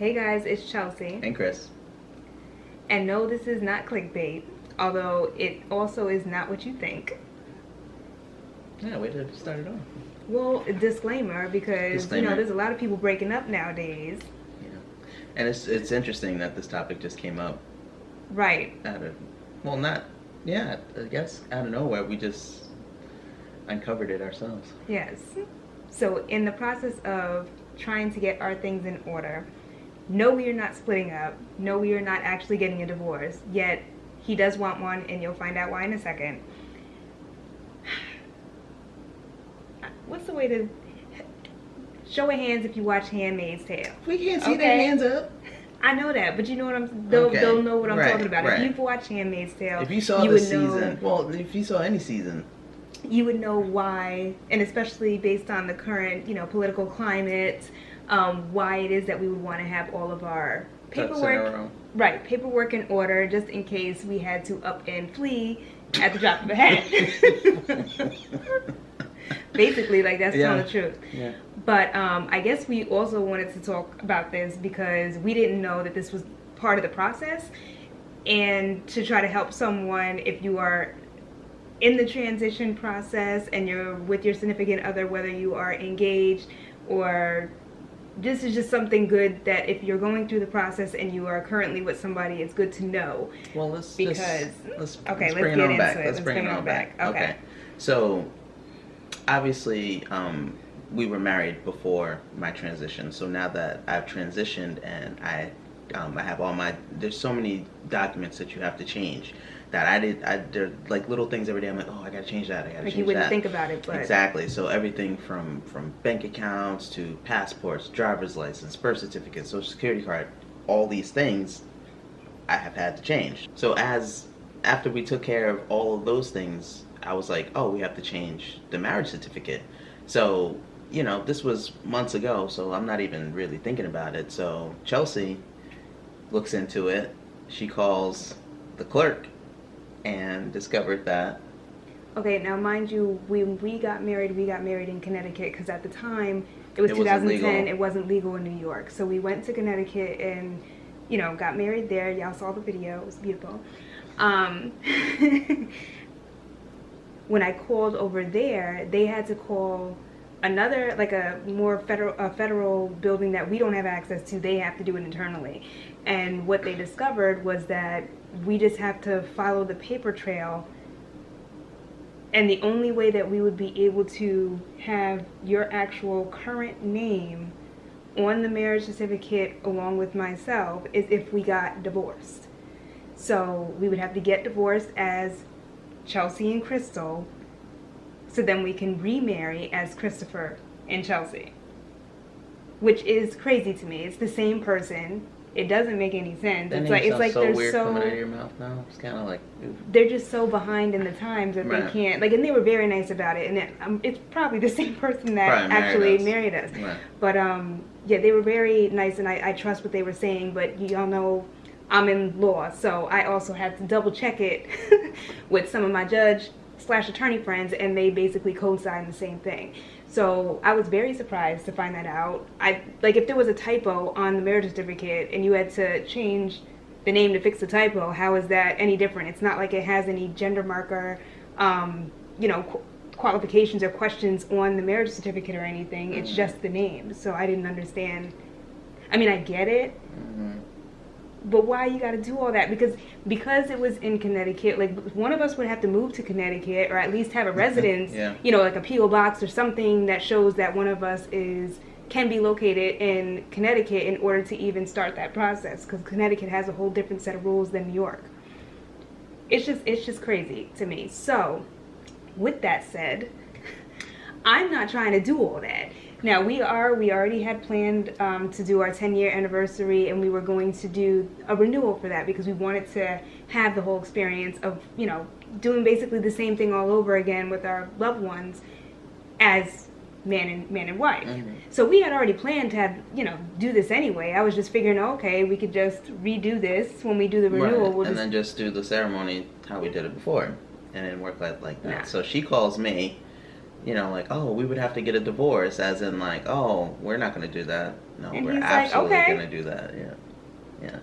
Hey guys, it's Chelsea. And Chris. And no, this is not clickbait, although it also is not what you think. Yeah, way to start it off. Well, a disclaimer, because you know there's a lot of people breaking up nowadays. Yeah, and it's interesting that this topic just came up. Right. I guess out of nowhere. We just uncovered it ourselves. Yes. So in the process of trying to get our things in order, no, we are not splitting up. No, we are not actually getting a divorce. Yet he does want one, and you'll find out why in a second. What's the way to show of hands if you watch Handmaid's Tale? We can't see their hands up. I know that, but you know what they'll know what I'm talking about. Right. If you've watched Handmaid's Tale, if you saw the season, if you saw any season, you would know why, and especially based on the current, political climate, why it is that we would want to have all of our paperwork in order, just in case we had to up and flee at the drop of a hat. Basically, that's telling the truth. Yeah. But I guess we also wanted to talk about this because we didn't know that this was part of the process, and to try to help someone if you are in the transition process and you're with your significant other, whether you are engaged or this is just something good that if you're going through the process and you are currently with somebody, it's good to know. Well, let's bring it back. Let's bring it on back. Okay. So, obviously, we were married before my transition. So now that I've transitioned and I have all there's so many documents that you have to change that there like little things every day. I'm like, oh, I gotta change that. I gotta change that. You wouldn't think about it, but exactly. So everything from bank accounts to passports, driver's license, birth certificate, social security card, all these things I have had to change. So after we took care of all of those things, I was like, oh, we have to change the marriage certificate. So, this was months ago, so I'm not even really thinking about it. So Chelsea looks into it. She calls the clerk and discovered that. Okay, now mind you, when we got married in Connecticut, because at the time, it was 2010, it wasn't legal in New York. So we went to Connecticut and, got married there. Y'all saw the video, it was beautiful. When I called over there, they had to call another, a more federal building that we don't have access to. They have to do it internally. And what they discovered was that we just have to follow the paper trail. And the only way that we would be able to have your actual current name on the marriage certificate along with myself is if we got divorced. So we would have to get divorced as Chelsea and Crystal, so then we can remarry as Christopher and Chelsea, which is crazy to me. It's the same person. It doesn't make any sense. It's like so weird coming out of your mouth now. It's kind of like they're just so behind in the times that they can't. And they were very nice about it, and it's probably the same person that actually married us. Right. But yeah, they were very nice, and I trust what they were saying. But y'all know I'm in law, so I also had to double check it with some of my judge/attorney friends, and they basically co-signed the same thing. So I was very surprised to find that out. If there was a typo on the marriage certificate and you had to change the name to fix the typo, how is that any different? It's not like it has any gender marker, qualifications or questions on the marriage certificate or anything. It's just the name. So I didn't understand. I mean, I get it. Mm-hmm. But why you got to do all that? Because it was in Connecticut, one of us would have to move to Connecticut or at least have a residence, like a P.O. box or something that shows that one of us can be located in Connecticut in order to even start that process, because Connecticut has a whole different set of rules than New York. It's just crazy to me. So, with that said, I'm not trying to do all that. Now, we already had planned to do our 10-year anniversary, and we were going to do a renewal for that because we wanted to have the whole experience of, doing basically the same thing all over again with our loved ones as man and wife. Mm-hmm. So we had already planned to have, do this anyway. I was just figuring, okay, we could just redo this when we do the renewal. Right. Then just do the ceremony how we did it before, and then work like that. Nah. So she calls me you know, like, oh, we would have to get a divorce, as in like, oh, we're not going to do that. No, and we're he's absolutely like, okay, going to do that. Yeah. Yeah.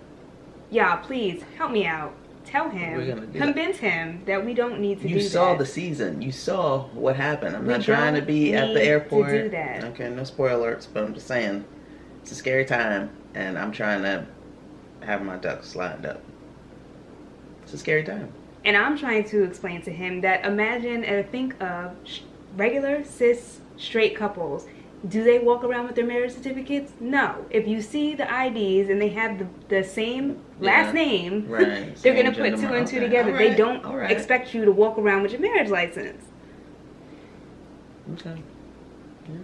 Y'all, please help me out. Tell him, convince him that we don't need to do that. You saw the season. You saw what happened. I'm not trying to be at the airport. To do that. Okay, no spoiler alerts, but I'm just saying it's a scary time, and I'm trying to have my ducks lined up. It's a scary time. And I'm trying to explain to him that imagine and think of regular cis straight couples. Do they walk around with their marriage certificates? No. If you see the IDs and they have the same last name, right. They're going to put two and two together. Right. They don't expect you to walk around with your marriage license. Okay. Yeah.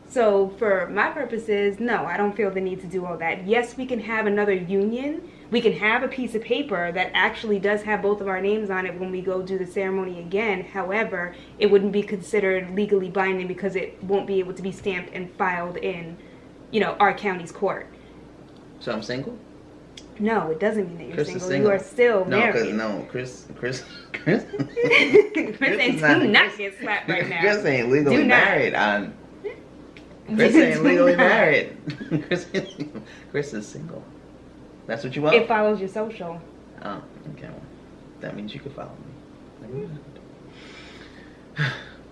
So for my purposes, no, I don't feel the need to do all that. Yes, we can have another union. We can have a piece of paper that actually does have both of our names on it when we go do the ceremony again. However, it wouldn't be considered legally binding because it won't be able to be stamped and filed in, you know, our county's court. So I'm single? No, it doesn't mean that you're Chris single. You are still married. Chris Chris ain't do not get slapped right now. Chris ain't legally married. Chris ain't legally married. Chris is single. That's what you want? It follows your social. Oh, okay. Well, that means you can follow me.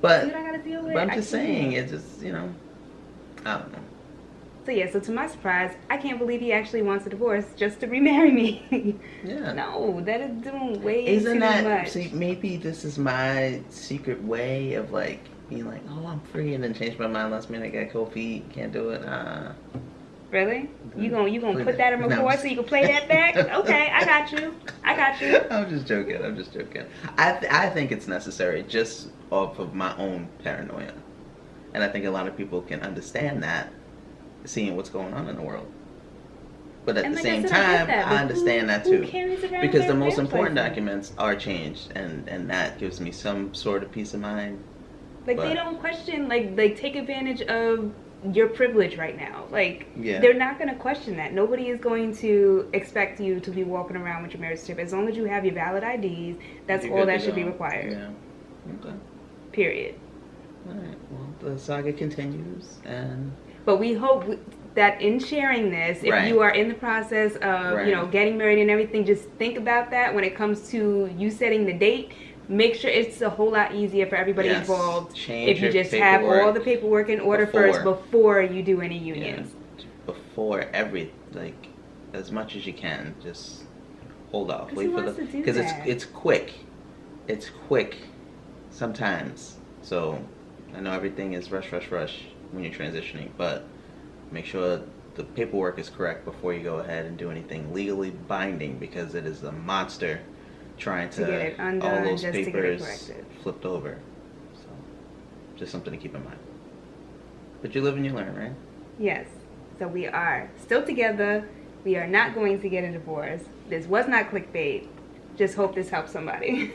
But, see what I gotta deal with? But I'm just saying, it's just, you know, I don't know. So yeah, so to my surprise, I can't believe he actually wants a divorce just to remarry me. Yeah. No, that is doing way too much. See, maybe this is my secret way of like being like, oh, I'm free, and then change my mind last minute. I got cold feet, can't do it. Really? You gonna put that in record so you can play that back? Okay, I got you. I'm just joking. I think it's necessary just off of my own paranoia, and I think a lot of people can understand that, seeing what's going on in the world. But at the same time, I understand that too, because the most important documents are changed, and that gives me some sort of peace of mind. Like, they don't question, like take advantage of your privilege right now. Like, they're not going to question that. Nobody is going to expect you to be walking around with your marriage certificate. As long as you have your valid IDs, that's all that should be required. Yeah. Okay. Period. All right. Well, the saga continues, and but we hope that in sharing this, if you are in the process of you know, getting married and everything, just think about that when it comes to you setting the date. Make sure it's a whole lot easier for everybody involved if you just have all the paperwork in order first before you do any unions. Yeah. Before like as much as you can, just hold off. Wait for because it's quick. It's quick sometimes. So I know everything is rush when you're transitioning, but make sure the paperwork is correct before you go ahead and do anything legally binding, because it is a monster trying to get it undone, all those papers flipped over. So just something to keep in mind. But you live and you learn, right? Yes. So we are still together. We are not going to get a divorce. This was not clickbait. Just hope this helps somebody.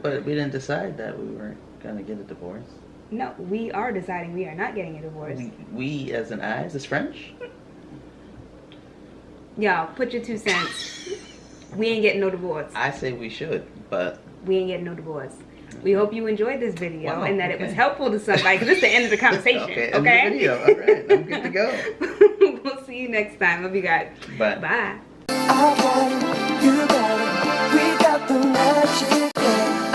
But we didn't decide that we were going to get a divorce. No, we are deciding we are not getting a divorce. We as in I, is this French? Y'all, put your 2 cents. We ain't getting no divorce. I say we should, but we ain't getting no divorce. We hope you enjoyed this video and that it was helpful to somebody, because it's the end of the conversation. Okay? End of the video. All right, I'm good to go. We'll see you next time. Love you guys. Bye. Bye. I got it, you got it, we got the magic.